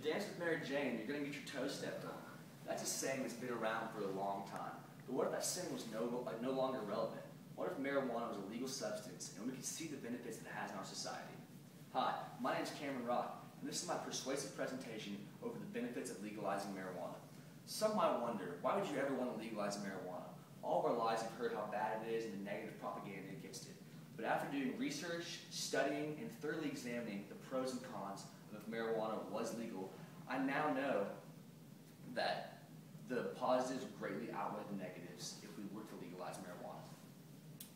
you dance with Mary Jane, you're going to get your toes stepped on. That's a saying that's been around for a long time. But what if that saying was no longer relevant? What if marijuana was a legal substance and we could see the benefits that it has in our society? Hi, my name is Cameron Rock, and this is my persuasive presentation over the benefits of legalizing marijuana. Some might wonder, why would you ever want to legalize marijuana? All of our lives have heard how bad it is and the negative propaganda against it. But after doing research, studying, and thoroughly examining the pros and cons of if marijuana was legal, I now know that the positives greatly outweigh the negatives if we were to legalize marijuana.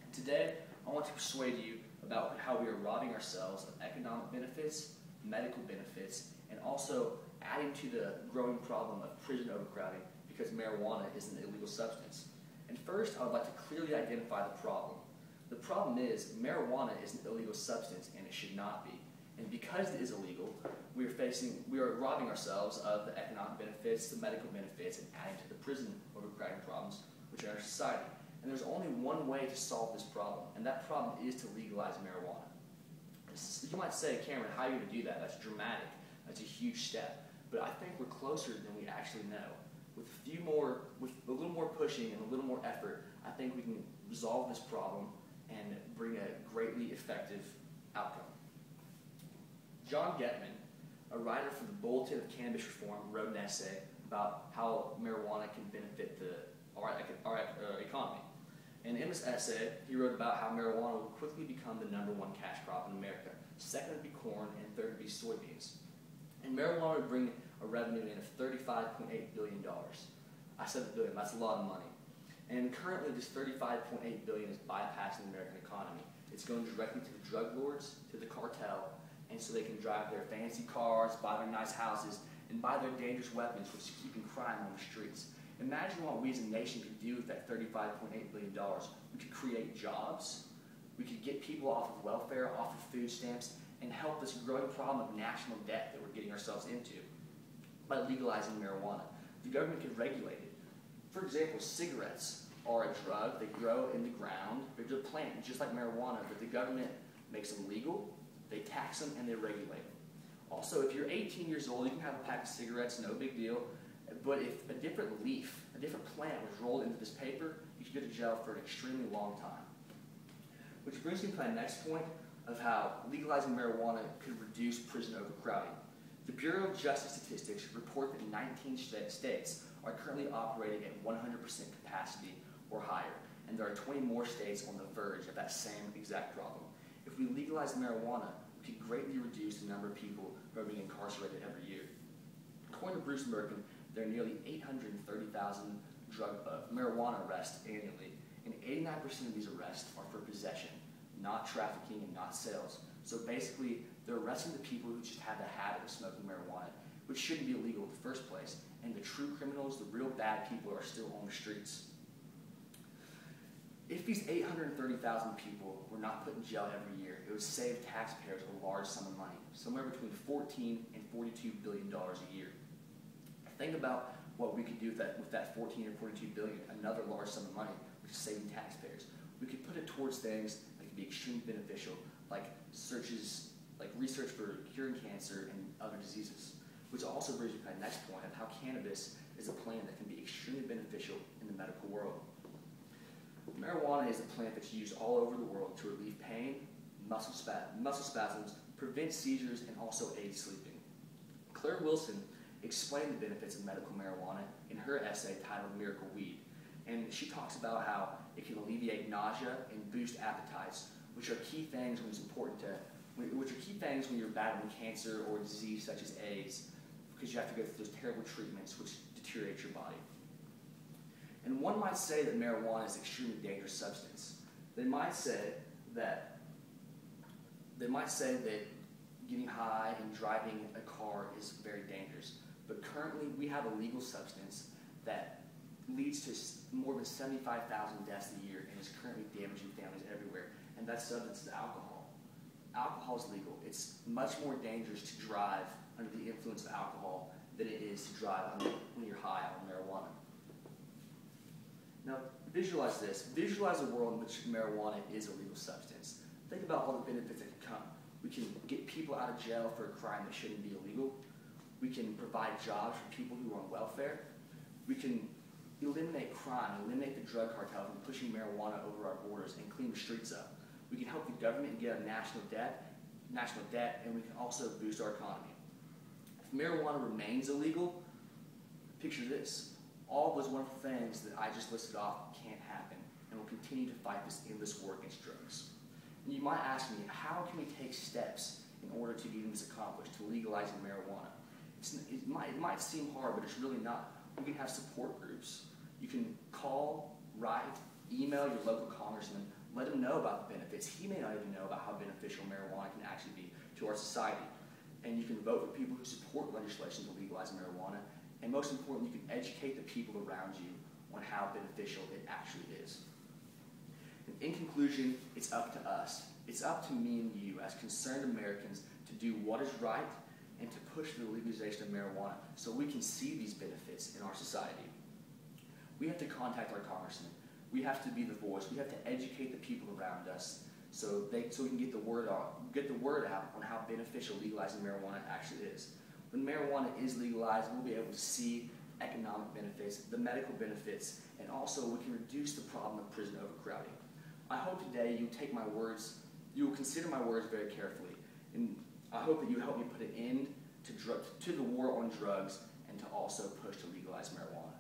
And today, I want to persuade you about how we are robbing ourselves of economic benefits, medical benefits, and also adding to the growing problem of prison overcrowding because marijuana is an illegal substance. And first, I would like to clearly identify the problem. The problem is marijuana is an illegal substance and it should not be. And because it is illegal, we are robbing ourselves of the economic benefits, the medical benefits, and adding to the prison overcrowding problems which are in our society. And there's only one way to solve this problem, and that problem is to legalize marijuana. You might say, Cameron, how are you going to do that? That's dramatic. That's a huge step. But I think we're closer than we actually know. With a little more pushing and a little more effort, I think we can resolve this problem and bring a greatly effective outcome. John Getman, a writer for the Bulletin of Cannabis Reform, wrote an essay about how marijuana can benefit our economy. And in this essay, he wrote about how marijuana will quickly become the #1 cash crop in America. Second would be corn, and third would be soybeans. And marijuana would bring a revenue in of $35.8 billion. I said a billion, that's a lot of money. And currently this $35.8 billion is bypassing the American economy. It's going directly to the drug lords, to the cartel, and so they can drive their fancy cars, buy their nice houses, and buy their dangerous weapons, which is keeping crime on the streets. Imagine what we as a nation could do with that $35.8 billion. We could create jobs, we could get people off of welfare, off of food stamps, and help this growing problem of national debt that we're getting ourselves into by legalizing marijuana. The government could regulate it. For example, cigarettes are a drug. They grow in the ground. They're a plant, just like marijuana, but the government makes them legal, they tax them, and they regulate them. Also, if you're 18 years old, you can have a pack of cigarettes, no big deal. But if a different leaf, a different plant was rolled into this paper, you could go to jail for an extremely long time. Which brings me to my next point of how legalizing marijuana could reduce prison overcrowding. The Bureau of Justice Statistics report that 19 states are currently operating at 100% capacity or higher, and there are 20 more states on the verge of that same exact problem. If we legalize marijuana, we could greatly reduce the number of people who are being incarcerated every year. According to Bruce Merkin, there are nearly 830,000 marijuana arrests annually, and 89% of these arrests are for possession, not trafficking and not sales. So basically, they're arresting the people who just have the habit of smoking marijuana, which shouldn't be illegal in the first place. And the true criminals, the real bad people, are still on the streets. If these 830,000 people were not put in jail every year, it would save taxpayers a large sum of money, somewhere between $14 and $42 billion a year. Think about what we could do with that 14 or 42 billion, another large sum of money, which is saving taxpayers. We could put it towards things that could be extremely beneficial, like research for curing cancer and other diseases. Which also brings me to my next point of how cannabis is a plant that can be extremely beneficial in the medical world. Marijuana is a plant that's used all over the world to relieve pain, muscle spasms, prevent seizures, and also aid sleeping. Claire Wilson explained the benefits of medical marijuana in her essay titled Miracle Weed. And she talks about how it can alleviate nausea and boost appetites, which are key things when you're battling cancer or disease such as AIDS, because you have to go through those terrible treatments which deteriorate your body. And one might say that marijuana is an extremely dangerous substance. They might say that getting high and driving a car is very dangerous. But currently, we have a legal substance that leads to more than 75,000 deaths a year and is currently damaging families everywhere. And that substance is alcohol. Alcohol is legal. It's much more dangerous to drive under the influence of alcohol than it is to drive when you're high on marijuana. Now, visualize this. Visualize a world in which marijuana is a legal substance. Think about all the benefits that can come. We can get people out of jail for a crime that shouldn't be illegal. We can provide jobs for people who are on welfare. We can eliminate crime, eliminate the drug cartel from pushing marijuana over our borders and clean the streets up. We can help the government get out of national debt, and we can also boost our economy. If marijuana remains illegal, picture this. All those wonderful things that I just listed off can't happen, and we'll continue to fight this endless war against drugs. And you might ask me, how can we take steps in order to get this accomplished, to legalizing marijuana? It might seem hard, but it's really not. We can have support groups. You can call, write, email your local congressman, let him know about the benefits. He may not even know about how beneficial marijuana can actually be to our society. And you can vote for people who support legislation to legalize marijuana. And most importantly, you can educate the people around you on how beneficial it actually is. And in conclusion, it's up to us. It's up to me and you as concerned Americans to do what is right and to push for the legalization of marijuana so we can see these benefits in our society. We have to contact our congressmen. We have to be the voice. We have to educate the people around us so we can get the word out on how beneficial legalizing marijuana actually is. When marijuana is legalized, we'll be able to see economic benefits, the medical benefits, and also we can reduce the problem of prison overcrowding. I hope today you will consider my words very carefully, and I hope that you help me put an end to the war on drugs and to also push to legalize marijuana.